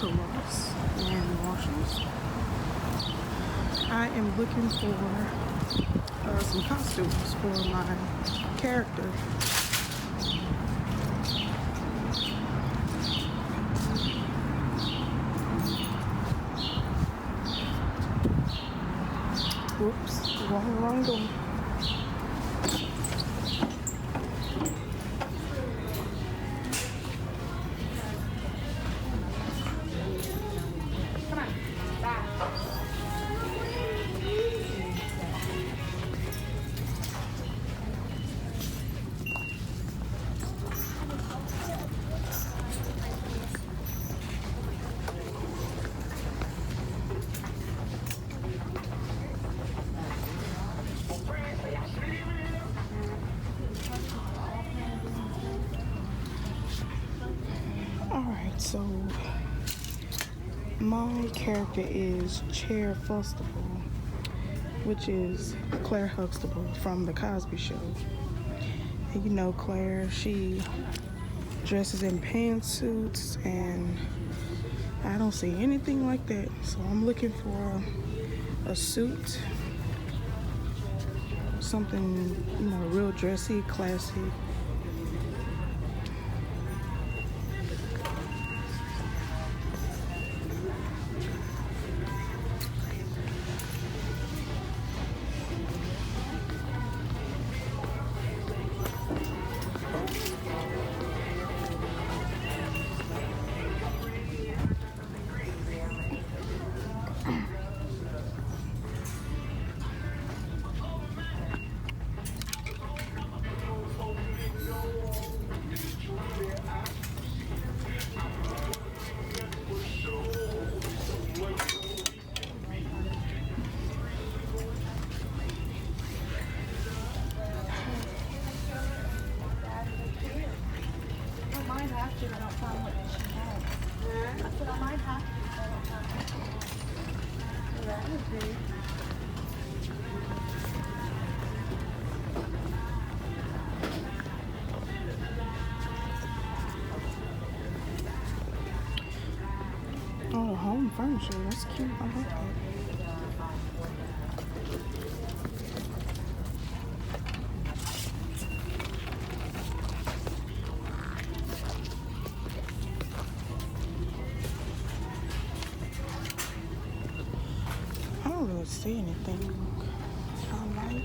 to Ross and Marshalls. I am looking for some costumes for my character. Whoops, wrong door. Alright, so my character is Chair Festival, which is Claire Huxtable from The Cosby Show. And you know Claire, she dresses in pantsuits, and I don't see anything like that. So I'm looking for a suit, something, you know, real dressy, classy. Oh, home furniture, that's cute. I like that. I don't really see anything I like.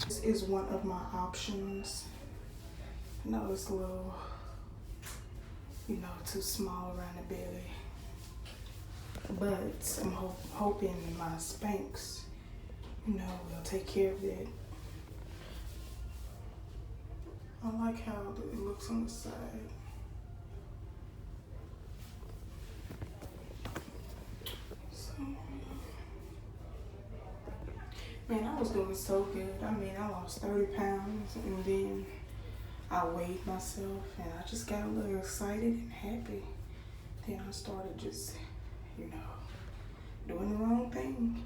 This is one of my options. I know it's a little, you know, too small around the belly, but I'm hoping my Spanx, you know, will take care of it. I like how it looks on the side. So, man, I was doing so good. I mean, I lost 30 pounds, and then I weighed myself, and I just got a little excited and happy. Then I started just, you know, doing the wrong thing.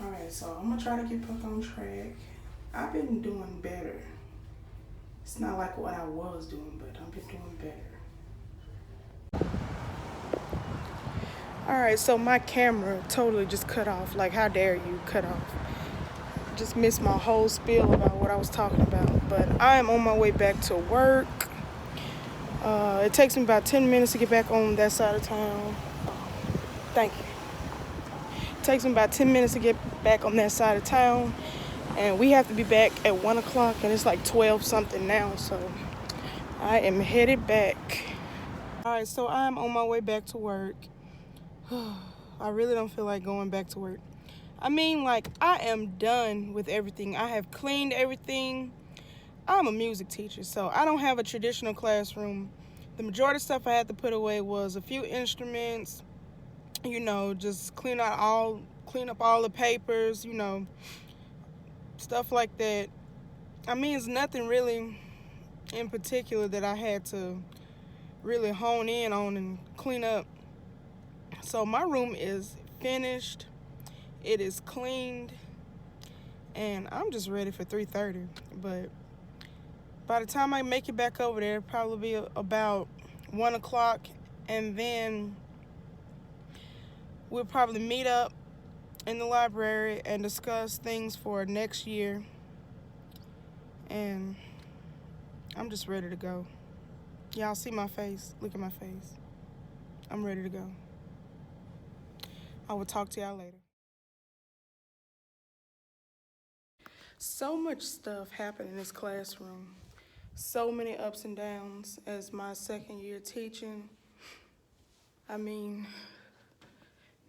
All right, so I'm gonna try to get back on track. I've been doing better. It's not like what I was doing, but I've been doing better. All right, so my camera totally just cut off. Like, how dare you cut off? Just missed my whole spiel about what I was talking about. But I am on my way back to work. It takes me about 10 minutes to get back on that side of town. Thank you. It takes me about 10 minutes to get back on that side of town. And we have to be back at 1 o'clock, and it's like 12 something now. So I am headed back. All right, so I'm on my way back to work. I really don't feel like going back to work. I mean, like, I am done with everything. I have cleaned everything. I'm a music teacher, so I don't have a traditional classroom. The majority of stuff I had to put away was a few instruments, you know, just clean up all the papers, you know, stuff like that. I mean, it's nothing really in particular that I had to really hone in on and clean up. So my room is finished. It is cleaned, and I'm just ready for 3:30. But by the time I make it back over there, it'll probably be about 1 o'clock, and then we'll probably meet up in the library and discuss things for next year. And I'm just ready to go. Y'all see my face? Look at my face. I'm ready to go. I will talk to y'all later. So much stuff happened in this classroom. So many ups and downs as my second year teaching. I mean,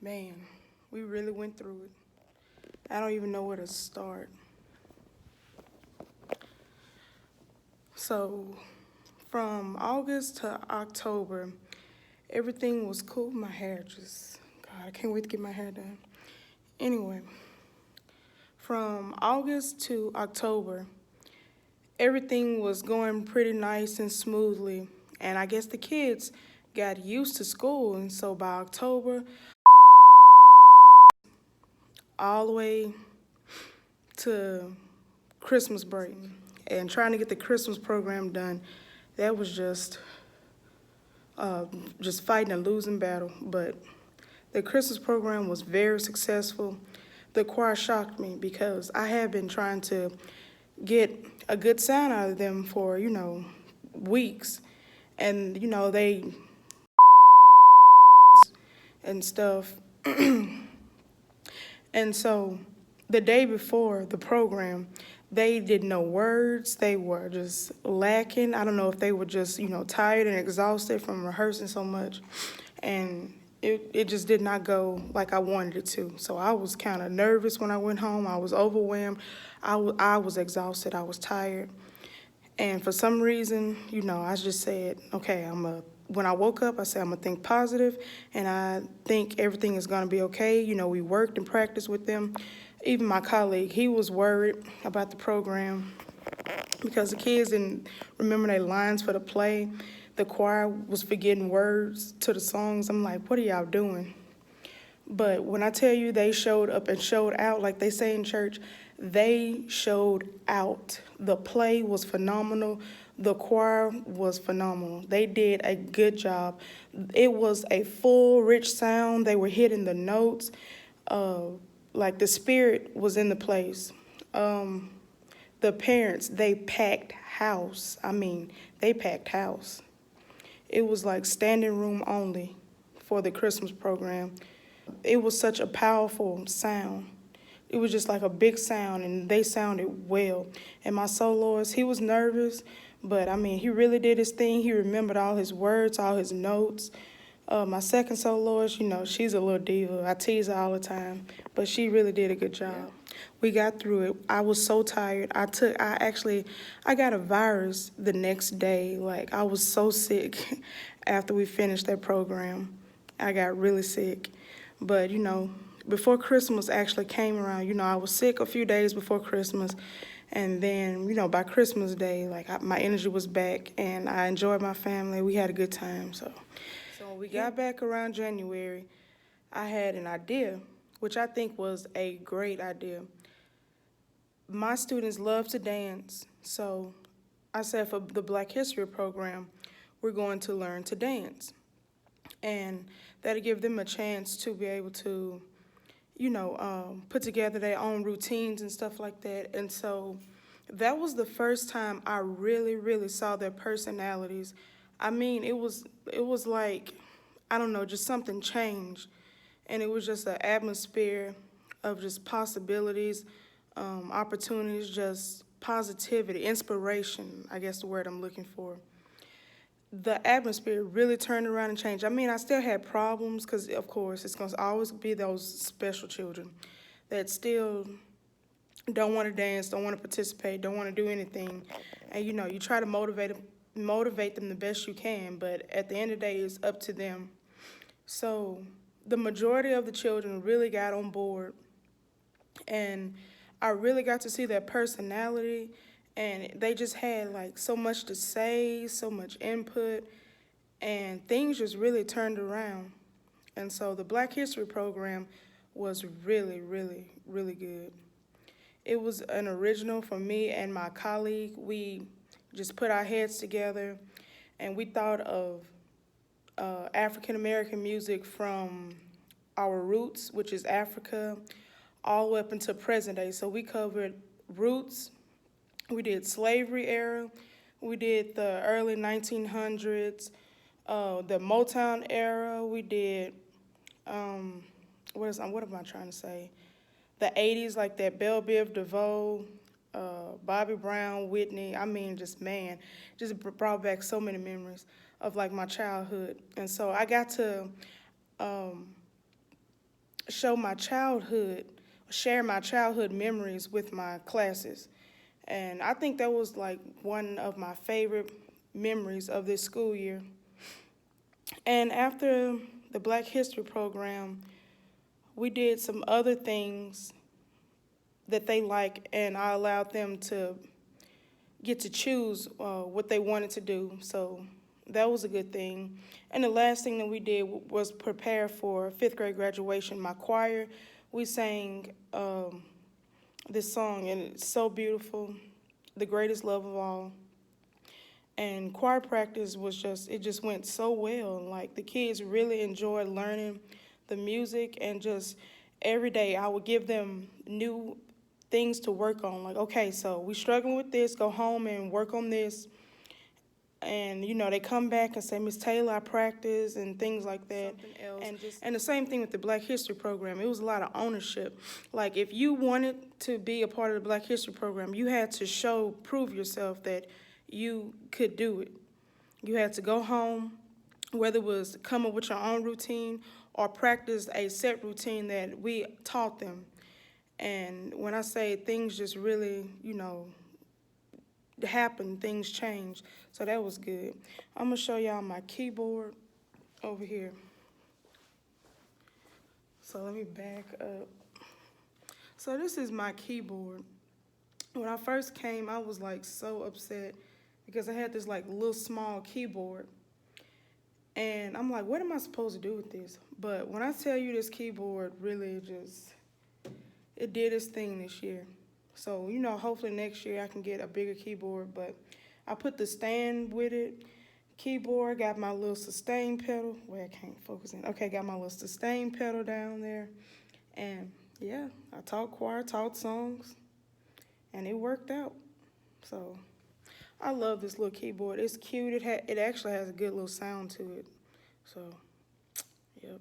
man, we really went through it. I don't even know where to start. So, from August to October, everything was cool. My hair just, God, I can't wait to get my hair done. Anyway, from August to October, everything was going pretty nice and smoothly. And I guess the kids got used to school. And so by October, all the way to Christmas break and trying to get the Christmas program done, that was just fighting a losing battle. But the Christmas program was very successful. The choir shocked me because I had been trying to get a good sound out of them for, weeks. And, they and stuff. And so the day before the program, they didn't know words. They were just lacking. I don't know if they were just, tired and exhausted from rehearsing so much. And it just did not go like I wanted it to. So I was kind of nervous when I went home. I was overwhelmed. I was exhausted. I was tired. And for some reason, I just said, okay, when I woke up, I said, I'm going to think positive, and I think everything is going to be okay. We worked and practiced with them. Even my colleague, he was worried about the program because the kids didn't remember their lines for the play. The choir was forgetting words to the songs. I'm like, what are y'all doing? But when I tell you they showed up and showed out, like they say in church, they showed out. The play was phenomenal. The choir was phenomenal. They did a good job. It was a full, rich sound. They were hitting the notes. Like the spirit was in the place. The parents, they packed house. They packed house. It was like standing room only for the Christmas program. It was such a powerful sound. It was just like a big sound, and they sounded well. And my soloist, he was nervous, but he really did his thing. He remembered all his words, all his notes. My second soloist, she's a little diva. I tease her all the time, but she really did a good job. We got through it. I was so tired. I got a virus the next day. Like, I was so sick after we finished that program. I got really sick. But, before Christmas actually came around, I was sick a few days before Christmas. And then, by Christmas Day, my energy was back, and I enjoyed my family. We had a good time. So when we got back around January, I had an idea, which I think was a great idea. My students love to dance. So I said for the Black History program, we're going to learn to dance. And that'll give them a chance to be able to, put together their own routines and stuff like that. And so that was the first time I really, really saw their personalities. It was like, I don't know, just something changed. And it was just an atmosphere of just possibilities, opportunities, just positivity, inspiration, I guess the word I'm looking for. The atmosphere really turned around and changed. I still had problems because, of course, it's going to always be those special children that still don't want to dance, don't want to participate, don't want to do anything. And, you try to motivate them the best you can, but at the end of the day, it's up to them. So the majority of the children really got on board, and I really got to see their personality. And they just had so much to say, so much input, and things just really turned around. And so the Black History program was really, really, really good. It was an original from me and my colleague. We just put our heads together and we thought of African American music from our roots, which is Africa, all the way up until present day. So we covered roots, we did slavery era, we did the early 1900s, the Motown era, we did, what am I trying to say? The 80s, like that Belle Biv DeVoe, Bobby Brown, Whitney. I mean, just man, just brought back so many memories of like my childhood. And so I got to show my childhood, share my childhood memories with my classes. And I think that was like one of my favorite memories of this school year. And after the Black History program, we did some other things that they like, and I allowed them to get to choose what they wanted to do. So that was a good thing. And the last thing that we did was prepare for fifth grade graduation. My choir, we sang this song, and it's so beautiful, The Greatest Love of All. And choir practice was it just went so well. Like the kids really enjoyed learning the music, and just every day I would give them new things to work on. Like, okay, so we struggling with this, go home and work on this. And, they come back and say, Miss Taylor, I practice, and things like that. Something else. And the same thing with the Black History program. It was a lot of ownership. Like, if you wanted to be a part of the Black History program, you had to prove yourself that you could do it. You had to go home, whether it was come up with your own routine or practice a set routine that we taught them. And when I say things just really, happen, things change. So that was good. I'm going to show y'all my keyboard over here. So let me back up. So this is my keyboard. When I first came, I was like so upset because I had this like little small keyboard. And I'm like, what am I supposed to do with this? But when I tell you this keyboard really it did its thing this year. So, hopefully next year I can get a bigger keyboard, but I put the stand with it. Keyboard, got my little sustain pedal. Wait, I can't focus in. Okay, got my little sustain pedal down there. And yeah, I taught choir, taught songs, and it worked out. So I love this little keyboard. It's cute. It actually has a good little sound to it. So, yep.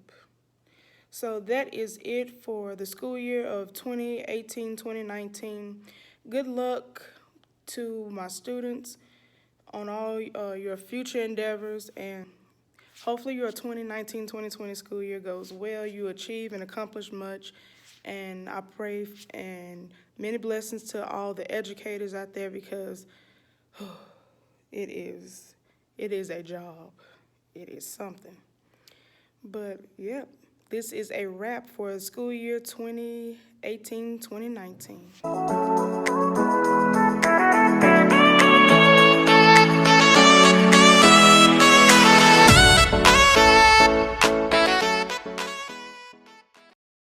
So that is it for the school year of 2018-2019. Good luck to my students on all your future endeavors, and hopefully your 2019-2020 school year goes well. You achieve and accomplish much, and I pray and many blessings to all the educators out there, because it is a job. It is something. But, yep. This is a wrap for school year 2018-2019.